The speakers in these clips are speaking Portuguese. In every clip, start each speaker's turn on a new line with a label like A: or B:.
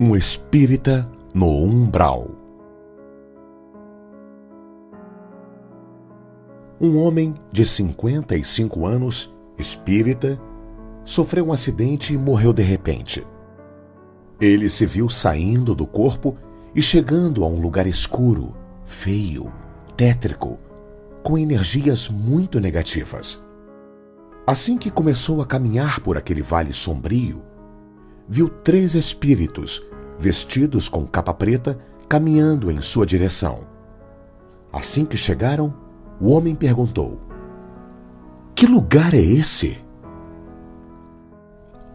A: Um espírita no umbral. Um homem de 55 anos, espírita, sofreu um acidente e morreu de repente. Ele se viu saindo do corpo e chegando a um lugar escuro, feio, tétrico, com energias muito negativas. Assim que começou a caminhar por aquele vale sombrio, viu 3 espíritos, vestidos com capa preta, caminhando em sua direção. Assim que chegaram, o homem perguntou: "Que lugar é esse?"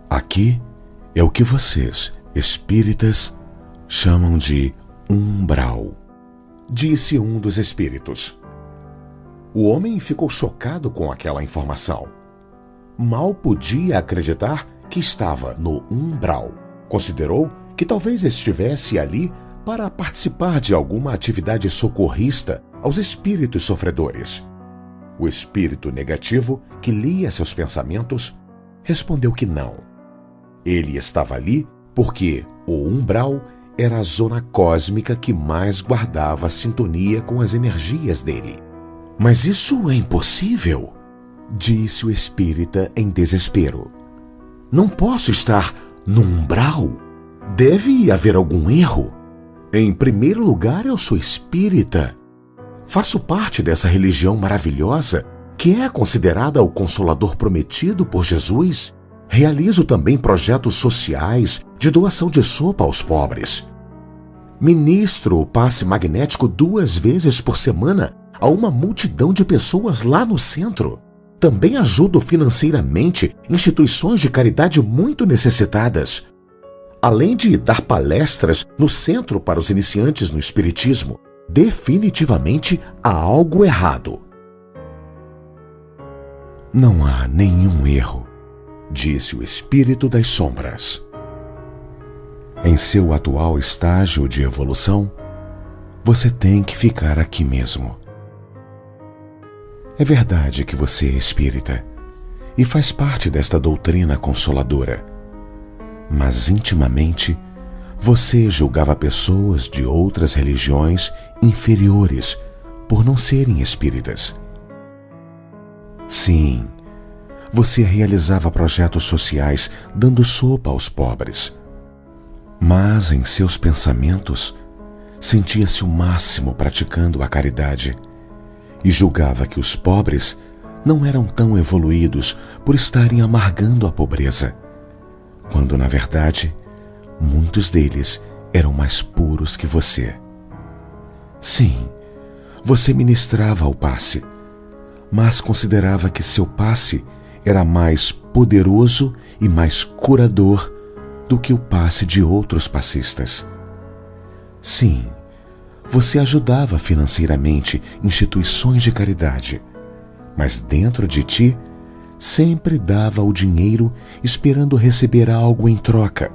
A: "Aqui é o que vocês, espíritas, chamam de umbral", disse um dos espíritos. O homem ficou chocado com aquela informação. Mal podia acreditar que estava no umbral. Considerou que talvez estivesse ali para participar de alguma atividade socorrista aos espíritos sofredores. O espírito negativo, que lia seus pensamentos, respondeu que não. Ele estava ali porque o umbral era a zona cósmica que mais guardava sintonia com as energias dele. "Mas isso é impossível", disse o espírita em desespero. "Não posso estar no umbral. Deve haver algum erro. Em primeiro lugar, eu sou espírita. Faço parte dessa religião maravilhosa que é considerada o Consolador prometido por Jesus. Realizo também projetos sociais de doação de sopa aos pobres. Ministro o passe magnético 2 vezes por semana a uma multidão de pessoas lá no centro. Também ajudo financeiramente instituições de caridade muito necessitadas. Além de dar palestras no centro para os iniciantes no espiritismo, definitivamente há algo errado." "Não há nenhum erro", disse o espírito das sombras. "Em seu atual estágio de evolução, você tem que ficar aqui mesmo. É verdade que você é espírita e faz parte desta doutrina consoladora, mas intimamente você julgava pessoas de outras religiões inferiores por não serem espíritas. Sim, você realizava projetos sociais dando sopa aos pobres, mas em seus pensamentos sentia-se o máximo praticando a caridade e julgava que os pobres não eram tão evoluídos por estarem amargando a pobreza, quando, na verdade, muitos deles eram mais puros que você. Sim, você ministrava o passe, mas considerava que seu passe era mais poderoso e mais curador do que o passe de outros passistas. Sim, você ajudava financeiramente instituições de caridade, mas dentro de ti sempre dava o dinheiro esperando receber algo em troca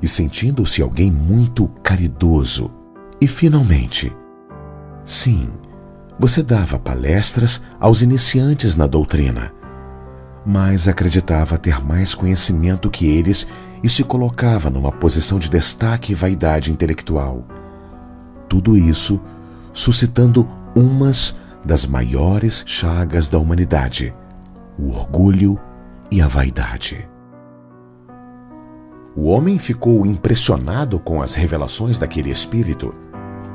A: e sentindo-se alguém muito caridoso. E finalmente, sim, você dava palestras aos iniciantes na doutrina, mas acreditava ter mais conhecimento que eles e se colocava numa posição de destaque e vaidade intelectual. Tudo isso suscitando umas das maiores chagas da humanidade: o orgulho e a vaidade. O homem ficou impressionado com as revelações daquele espírito.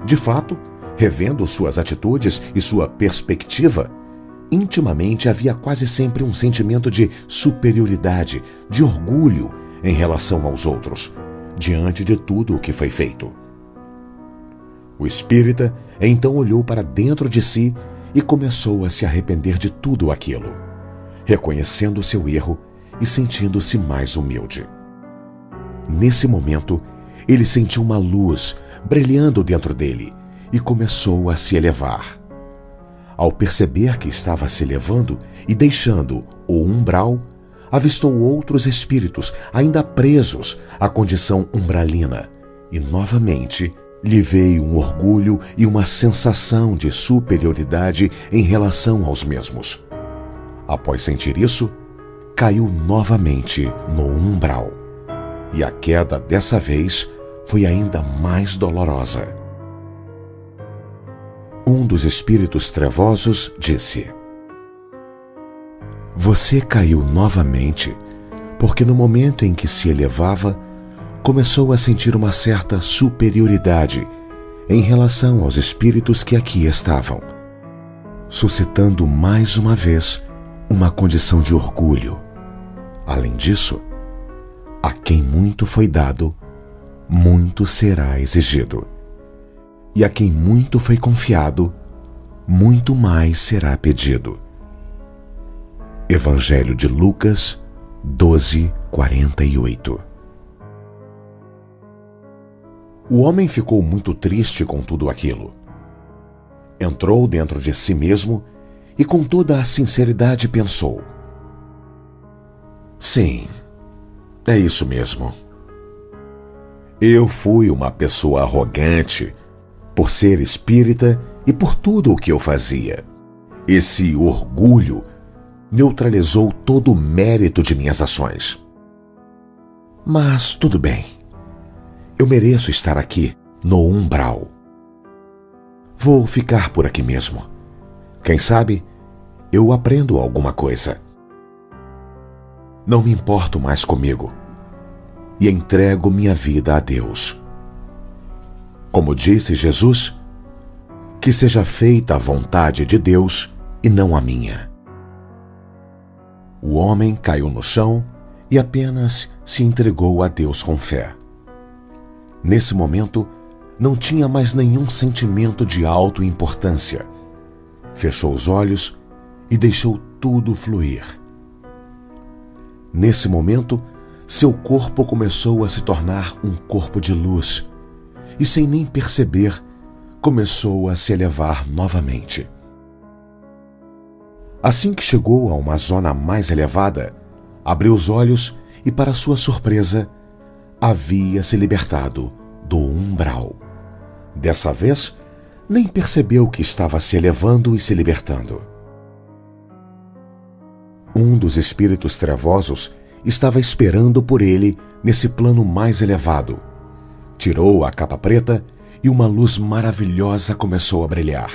A: De fato, revendo suas atitudes e sua perspectiva, intimamente havia quase sempre um sentimento de superioridade, de orgulho em relação aos outros, diante de tudo o que foi feito. O espírita então olhou para dentro de si e começou a se arrepender de tudo aquilo, reconhecendo seu erro e sentindo-se mais humilde. Nesse momento, ele sentiu uma luz brilhando dentro dele e começou a se elevar. Ao perceber que estava se elevando e deixando o umbral, avistou outros espíritos ainda presos à condição umbralina e novamente lhe veio um orgulho e uma sensação de superioridade em relação aos mesmos. Após sentir isso, caiu novamente no umbral. E a queda dessa vez foi ainda mais dolorosa. Um dos espíritos trevosos disse: Você caiu novamente, porque no momento em que se elevava, começou a sentir uma certa superioridade em relação aos espíritos que aqui estavam, suscitando mais uma vez uma condição de orgulho. Além disso, a quem muito foi dado, muito será exigido. E a quem muito foi confiado, muito mais será pedido. Evangelho de Lucas 12:48. O homem ficou muito triste com tudo aquilo. Entrou dentro de si mesmo e com toda a sinceridade pensou: Sim, é isso mesmo. Eu fui uma pessoa arrogante por ser espírita e por tudo o que eu fazia. Esse orgulho neutralizou todo o mérito de minhas ações. Mas tudo bem. Eu mereço estar aqui, no umbral. Vou ficar por aqui mesmo. Quem sabe, eu aprendo alguma coisa. Não me importo mais comigo e entrego minha vida a Deus. Como disse Jesus, que seja feita a vontade de Deus e não a minha. O homem caiu no chão e apenas se entregou a Deus com fé. Nesse momento, não tinha mais nenhum sentimento de autoimportância. Fechou os olhos e deixou tudo fluir. Nesse momento, seu corpo começou a se tornar um corpo de luz e, sem nem perceber, começou a se elevar novamente. Assim que chegou a uma zona mais elevada, abriu os olhos e, para sua surpresa, havia se libertado do umbral. Dessa vez, nem percebeu que estava se elevando e se libertando. Um dos espíritos trevosos estava esperando por ele nesse plano mais elevado. Tirou a capa preta e uma luz maravilhosa começou a brilhar.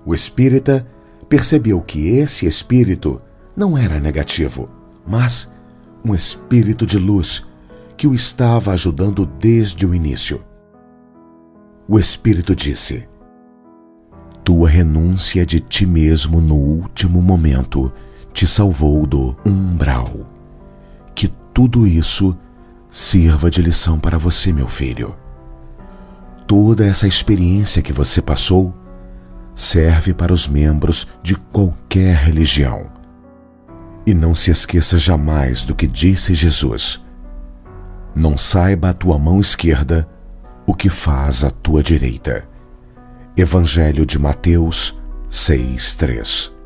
A: O espírita percebeu que esse espírito não era negativo, mas um espírito de luz que o estava ajudando desde o início. O espírito disse: Tua renúncia de ti mesmo no último momento te salvou do umbral. Que tudo isso sirva de lição para você, meu filho. Toda essa experiência que você passou serve para os membros de qualquer religião. E não se esqueça jamais do que disse Jesus: Não saiba a tua mão esquerda o que faz a tua direita. Evangelho de Mateus 6:3.